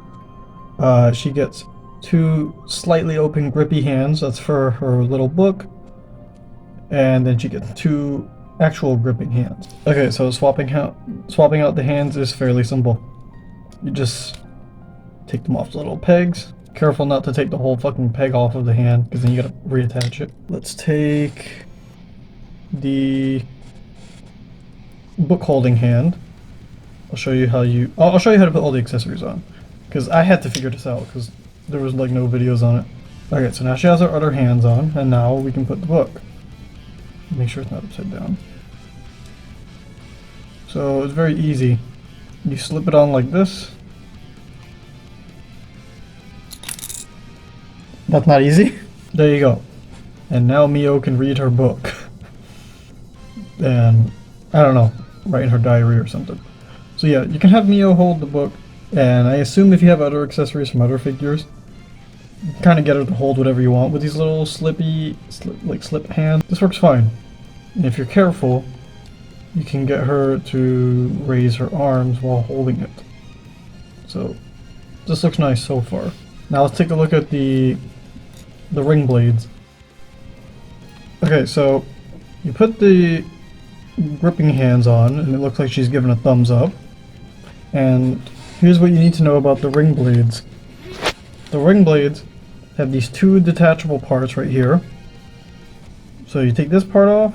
She gets two slightly open grippy hands. That's for her little book. And then she gets two actual gripping hands. Okay, so swapping out the hands is fairly simple. You just take them off the little pegs. Careful not to take the whole fucking peg off of the hand, because then you gotta reattach it. Let's take the book holding hand. I'll show you how to put all the accessories on, because I had to figure this out because there was like no videos on it. Okay, so now she has her other hands on, and now we can put the book. Make sure it's not upside down. So it's very easy. You slip it on like this. That's not easy. There you go. And now Mio can read her book. And I don't know, write in her diary or something. So yeah, you can have Mio hold the book, and I assume if you have other accessories from other figures, you can kind of get her to hold whatever you want with these little slip hands. This works fine. And if you're careful, you can get her to raise her arms while holding it. So this looks nice so far. Now let's take a look at the ring blades. Okay, so you put the gripping hands on, and it looks like she's giving a thumbs up. And here's what you need to know about the ring blades. The ring blades have these two detachable parts right here. So you take this part off,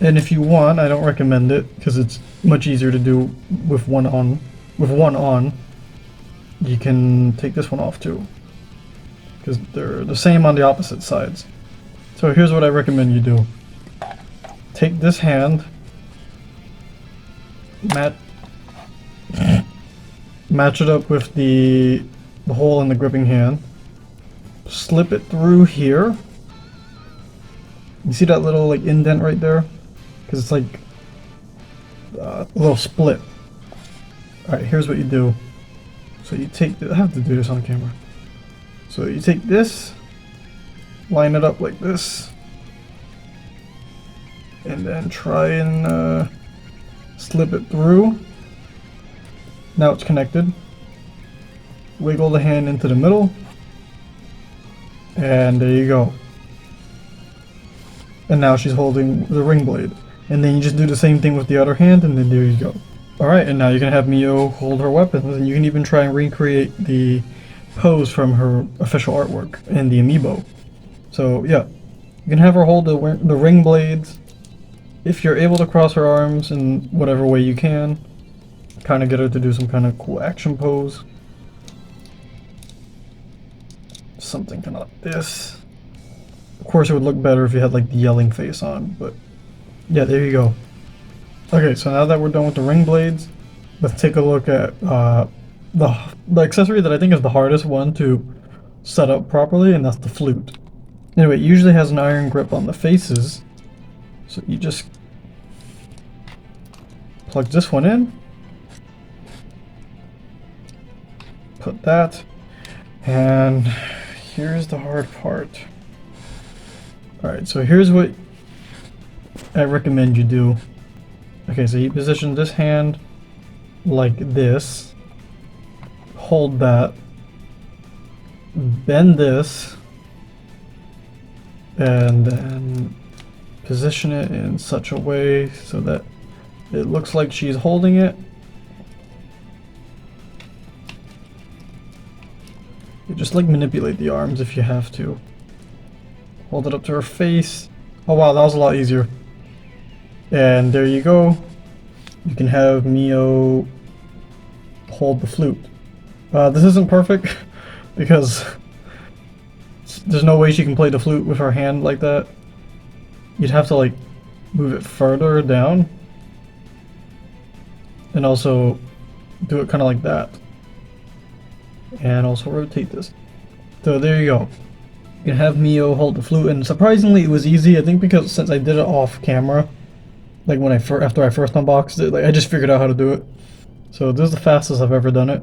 and if you want, I don't recommend it because it's much easier to do with one on. You can take this one off too, because they're the same on the opposite sides. So here's what I recommend you do. Take this hand, match it up with the hole in the gripping hand, slip it through here. You see that little like indent right there? Because it's like a little split. Alright, here's what you do. So you take I have to do this on camera. So you take this, line it up like this, and then try and slip it through. Now it's connected. Wiggle the hand into the middle, and there you go. And now she's holding the ring blade. And then you just do the same thing with the other hand, and then there you go. Alright, and now you can have Mio hold her weapons, and you can even try and recreate the pose from her official artwork in the amiibo. So yeah, you can have her hold the ring blades. If you're able to cross her arms in whatever way you can, kind of get her to do some kind of cool action pose. Something kind of like this. Of course it would look better if you had like the yelling face on, but yeah, there you go. Okay, so now that we're done with the ring blades, let's take a look at the accessory that I think is the hardest one to set up properly, and that's the flute. Anyway, it usually has an iron grip on the faces, so you just plug this one in, put that, and here's the hard part. Alright, so here's what I recommend you do. Okay, so you position this hand like this, hold that, bend this, and then position it in such a way so that it looks like she's holding it. You just like manipulate the arms if you have to. Hold it up to her face. Oh wow, that was a lot easier. And there you go. You can have Mio hold the flute. This isn't perfect because there's no way she can play the flute with her hand like that. You'd have to like move it further down and also do it kind of like that, and also rotate this. So there you go. You can have Mio hold the flute, and surprisingly it was easy. I think because since I did it off camera, like when after I first unboxed it, like I just figured out how to do it. So this is the fastest I've ever done it.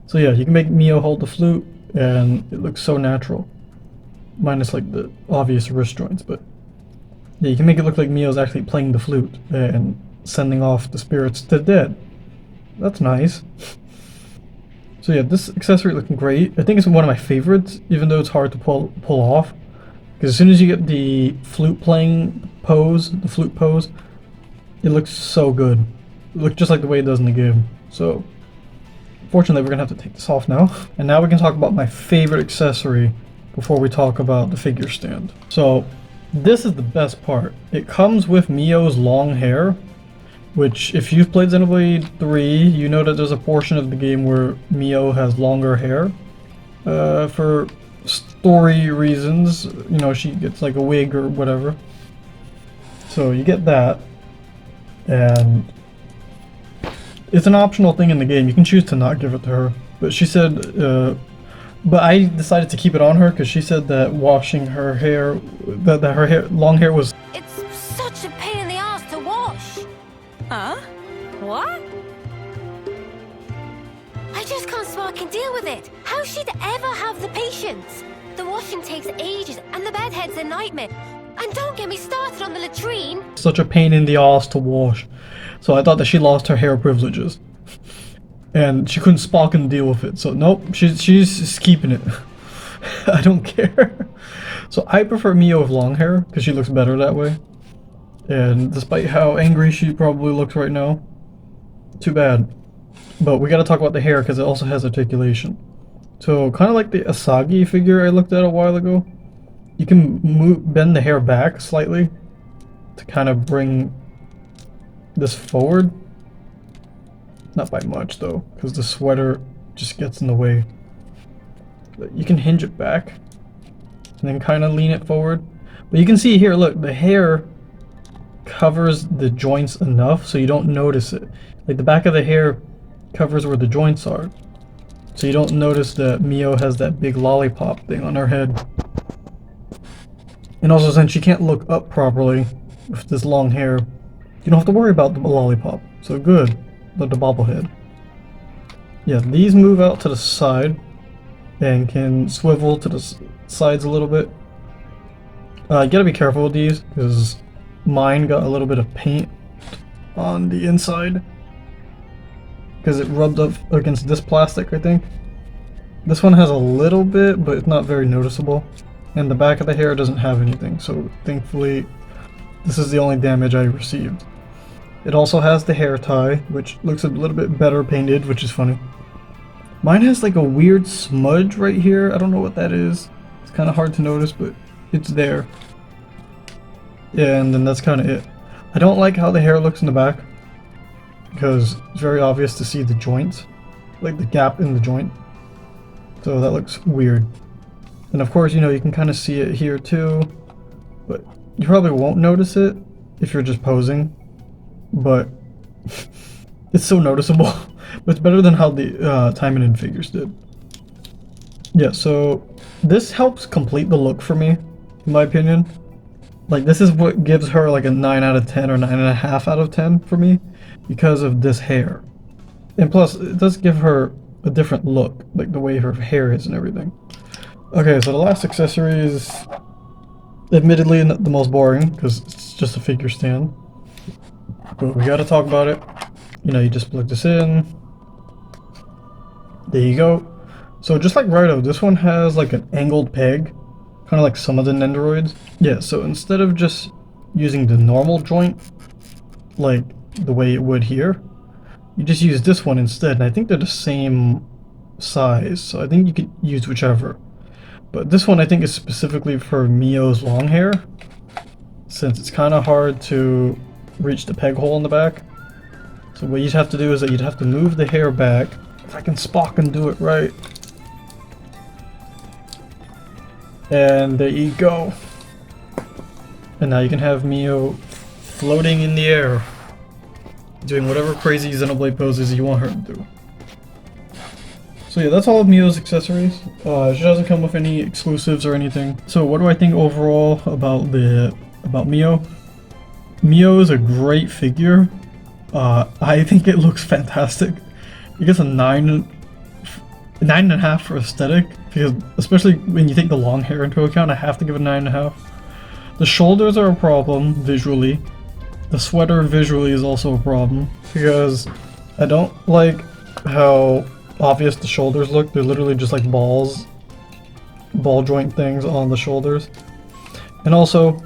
So yeah, you can make Mio hold the flute, and it looks so natural, minus like the obvious wrist joints. But Yeah, you can make it look like Mio's actually playing the flute and sending off the spirits to the dead. That's nice. So yeah, this accessory looking great. I think it's one of my favorites, even though it's hard to pull off. Because as soon as you get the flute playing pose, the flute pose, it looks so good. It looks just like the way it does in the game. So, fortunately, we're gonna have to take this off now. And now we can talk about my favorite accessory before we talk about the figure stand. So, this is the best part. It comes with Mio's long hair, which if you've played Xenoblade 3, you know that there's a portion of the game where Mio has longer hair. For story reasons, you know, she gets like a wig or whatever. So you get that, and it's an optional thing in the game. You can choose to not give it to her, but she said, but I decided to keep it on her because she said that washing her hair, that her hair, long hair was. It's such a pain in the ass to wash. Huh? What? I just can't fucking deal with it. How she'd ever have the patience? The washing takes ages, and the bedhead's a nightmare. And don't get me started on the latrine. Such a pain in the ass to wash. So I thought that she lost her hair privileges. And she couldn't Spock and deal with it. So nope, she's just keeping it. I don't care. So I prefer Mio with long hair because she looks better that way. And despite how angry she probably looks right now, too bad. But we gotta talk about the hair because it also has articulation. So kind of like the Asagi figure I looked at a while ago. You can bend the hair back slightly to kind of bring this forward. Not by much though, because the sweater just gets in the way. But you can hinge it back and then kind of lean it forward. But you can see here, look, the hair covers the joints enough so you don't notice it. Like the back of the hair covers where the joints are. So you don't notice that Mio has that big lollipop thing on her head. And also, since she can't look up properly with this long hair, you don't have to worry about the lollipop. So good. The bobblehead. Yeah, these move out to the side and can swivel to the sides a little bit. You gotta be careful with these because mine got a little bit of paint on the inside because it rubbed up against this plastic, I think. This one has a little bit, but it's not very noticeable. And the back of the hair doesn't have anything, so thankfully this is the only damage I received. It also has the hair tie, which looks a little bit better painted, which is funny. Mine has like a weird smudge right here. I don't know what that is. It's kind of hard to notice, but it's there. And then that's kind of it. I don't like how the hair looks in the back because it's very obvious to see the joints, like the gap in the joint. So that looks weird. And of course, you know, you can kind of see it here too, but you probably won't notice it if you're just posing. But it's so noticeable. But it's better than how the Time and figures did. Yeah, so this helps complete the look for me, in my opinion. Like, this is what gives her like a 9 out of 10 or 9.5 out of 10 for me because of this hair. And plus, it does give her a different look, like the way her hair is and everything. Okay, so the last accessory is admittedly the most boring because it's just a figure stand. But we gotta talk about it. You know, you just plug this in. There you go. So just like Raito, this one has like an angled peg, kind of like some of the Nendoroids. Yeah, so instead of just using the normal joint, like the way it would here, you just use this one instead. And I think they're the same size, so I think you could use whichever. But this one I think is specifically for Mio's long hair, since it's kind of hard to reach the peg hole in the back. So what you'd have to do is that you'd have to move the hair back. If I can Spock and do it right. And there you go. And now you can have Mio floating in the air, doing whatever crazy Xenoblade poses you want her to do. So yeah, that's all of Mio's accessories. She doesn't come with any exclusives or anything. So what do I think overall about Mio? Mio is a great figure. I think it looks fantastic. It gets a 9.5 for aesthetic, because especially when you take the long hair into account, I have to give it a 9.5. The shoulders are a problem visually. The sweater visually is also a problem because I don't like how obvious the shoulders look. They're literally just like balls, ball joint things on the shoulders. And also,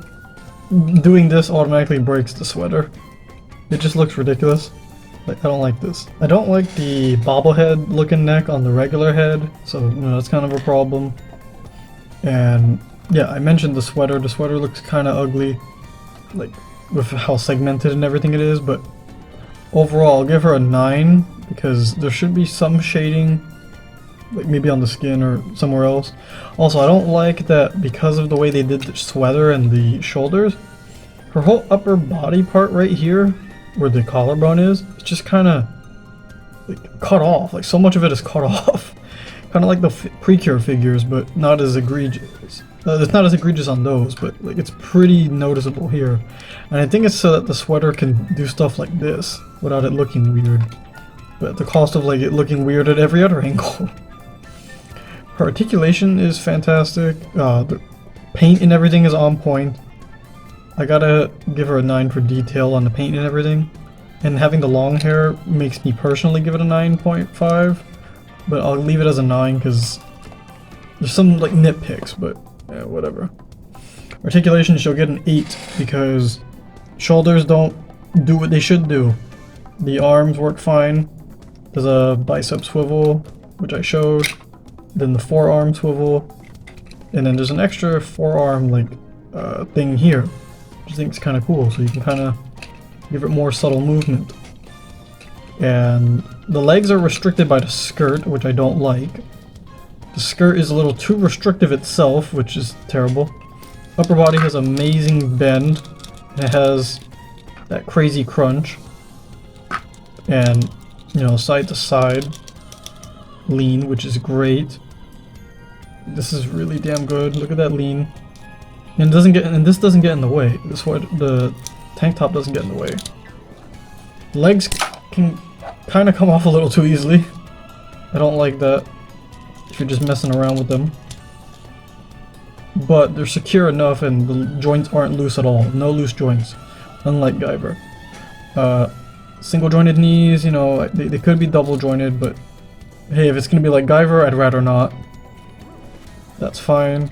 doing this automatically breaks the sweater. It just looks ridiculous. Like, I don't like this. I don't like the bobblehead looking neck on the regular head, so you know, that's kind of a problem. And yeah, I mentioned the sweater. The sweater looks kind of ugly, like with how segmented and everything it is, but overall I'll give her a 9 because there should be some shading, like maybe on the skin or somewhere else. Also, I don't like that because of the way they did the sweater and the shoulders, her whole upper body part right here, where the collarbone is, it's just kind of like cut off. Like so much of it is cut off. Kind of like the Precure figures, but not as egregious. It's not as egregious on those, but like it's pretty noticeable here. And I think it's so that the sweater can do stuff like this without it looking weird, but at the cost of like it looking weird at every other angle. Her articulation is fantastic. The paint and everything is on point. I gotta give her a 9 for detail on the paint and everything. And having the long hair makes me personally give it a 9.5. But I'll leave it as a 9 because there's some like nitpicks, but yeah, whatever. Articulation, she'll get an 8 because shoulders don't do what they should do. The arms work fine. There's a bicep swivel, which I showed. Then the forearm swivel. And then there's an extra forearm like thing here, which I think is kind of cool. So you can kind of give it more subtle movement. And the legs are restricted by the skirt, which I don't like. The skirt is a little too restrictive itself, which is terrible. Upper body has amazing bend. It has that crazy crunch. And, you know, side to side lean, which is great. This is really damn good. Look at that lean. And this doesn't get in the way. The tank top doesn't get in the way. Legs can kind of come off a little too easily. I don't like that if you're just messing around with them. But they're secure enough and the joints aren't loose at all. No loose joints, unlike Guyver. Single jointed knees, you know, they could be double jointed, but hey, if it's gonna be like Guyver, I'd rather not. That's fine.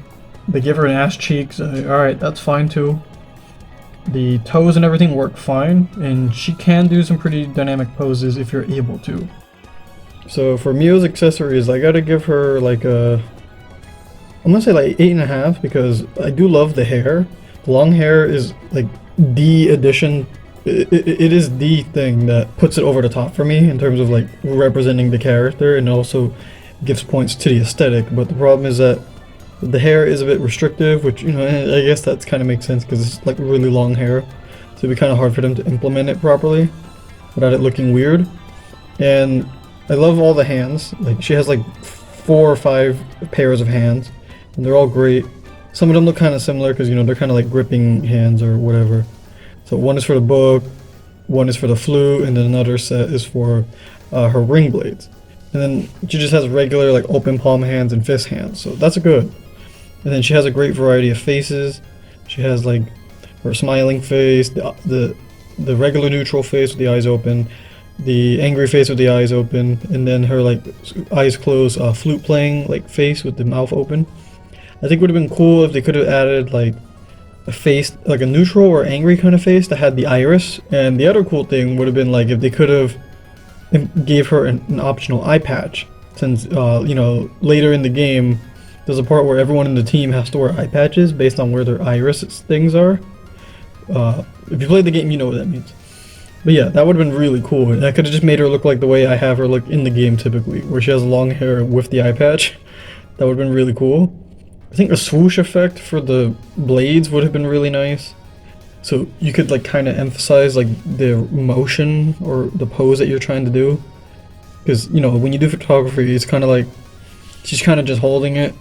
They give her an ass cheeks, alright, that's fine too. The toes and everything work fine, and she can do some pretty dynamic poses if you're able to. So for Mio's accessories, I gotta give her like a... I'm gonna say like 8.5 because I do love the hair. The long hair is like the addition. It is the thing that puts it over the top for me in terms of like representing the character, and also gives points to the aesthetic. But the problem is that the hair is a bit restrictive, which, you know, I guess that kind of makes sense because it's like really long hair. So it'd be kind of hard for them to implement it properly without it looking weird. And I love all the hands. Like she has like 4 or 5 pairs of hands, and they're all great. Some of them look kind of similar because, you know, they're kind of like gripping hands or whatever. So one is for the book, one is for the flute, and then another set is for her ring blades. And then she just has regular like open palm hands and fist hands, so that's good. And then she has a great variety of faces. She has like her smiling face, the regular neutral face with the eyes open, the angry face with the eyes open, and then her like eyes closed flute playing like face with the mouth open. I think it would have been cool if they could have added like a face, like a neutral or angry kind of face that had the iris. And the other cool thing would have been like if they could have gave her an optional eye patch, since you know, later in the game there's a part where everyone in the team has to wear eye patches based on where their iris things are. If you played the game, you know what that means. But yeah, that would have been really cool. And I could have just made her look like the way I have her look in the game typically, where she has long hair with the eye patch. That would have been really cool. I think a swoosh effect for the blades would have been really nice. So you could like kind of emphasize like the motion or the pose that you're trying to do. Because, you know, when you do photography, it's kind of like she's kind of just holding it.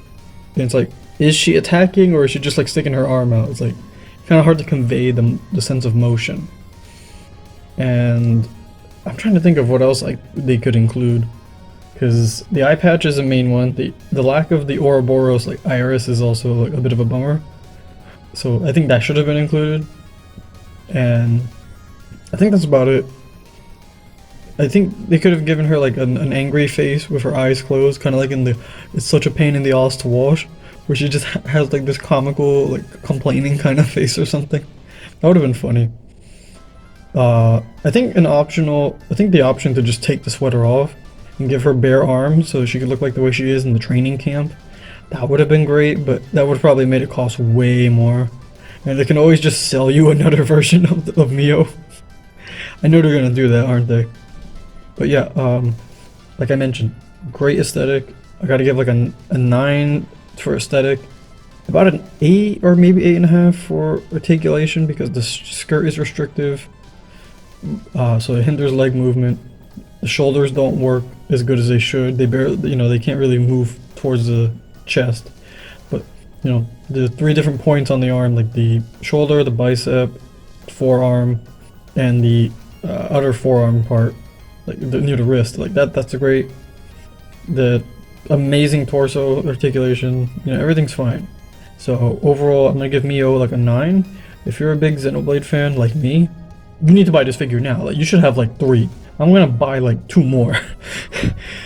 And it's like, is she attacking or is she just like sticking her arm out? It's like kind of hard to convey the sense of motion. And I'm trying to think of what else like they could include. Because the eye patch is the main one. The lack of the Ouroboros like iris is also like a bit of a bummer. So I think that should have been included. And I think that's about it. I think they could have given her like an angry face with her eyes closed, kind of like in the "it's such a pain in the ass to wash," where she just has like this comical, like complaining kind of face or something. That would have been funny. I think the option to just take the sweater off and give her bare arms so she could look like the way she is in the training camp, that would have been great, but that would have probably made it cost way more. And they can always just sell you another version of Mio. I know they're gonna do that, aren't they? But yeah, like I mentioned, great aesthetic. I gotta give like a 9 for aesthetic, about an 8 or maybe 8.5 for articulation because the skirt is restrictive, so it hinders leg movement. The shoulders don't work as good as they should. They barely, you know, they can't really move towards the chest. But you know, the 3 different points on the arm, like the shoulder, the bicep, forearm, and the other forearm part, like near the wrist, like that's a great. The amazing torso articulation, you know, everything's fine. So overall, I'm gonna give Mio like a 9. If you're a big Xenoblade fan like me, you need to buy this figure now. Like you should have like 3. I'm gonna buy like 2 more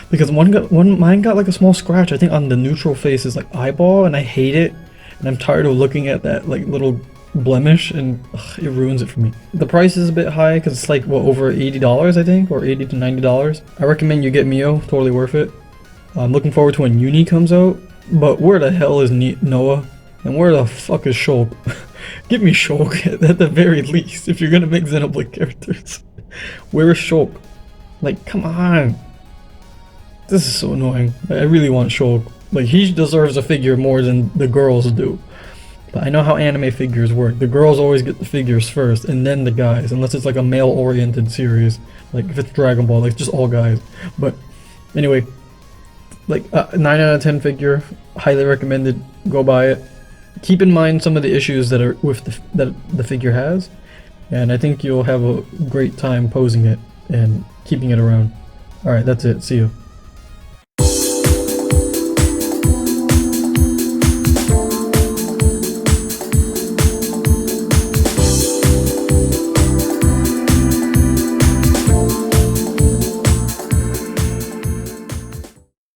because mine got like a small scratch, I think, on the neutral face's like eyeball, and I hate it, and I'm tired of looking at that like little blemish, and it ruins it for me. The price is a bit high because it's like what, over $80 I think, or $80 to $90. I recommend you get Mio, totally worth it. I'm looking forward to when Uni comes out, but where the hell is Noah, and where the fuck is Shulk? Give me Shulk at the very least if you're gonna make Xenoblade characters. Where is Shulk? Like, come on. This is so annoying. I really want Shulk. Like, he deserves a figure more than the girls do. But I know how anime figures work. The girls always get the figures first, and then the guys, unless it's like a male-oriented series. Like, if it's Dragon Ball, like, just all guys. But, anyway, like, 9 out of 10 figure. Highly recommended. Go buy it. Keep in mind some of the issues that are with that the figure has, and I think you'll have a great time posing it and keeping it around. Alright, that's it. See you.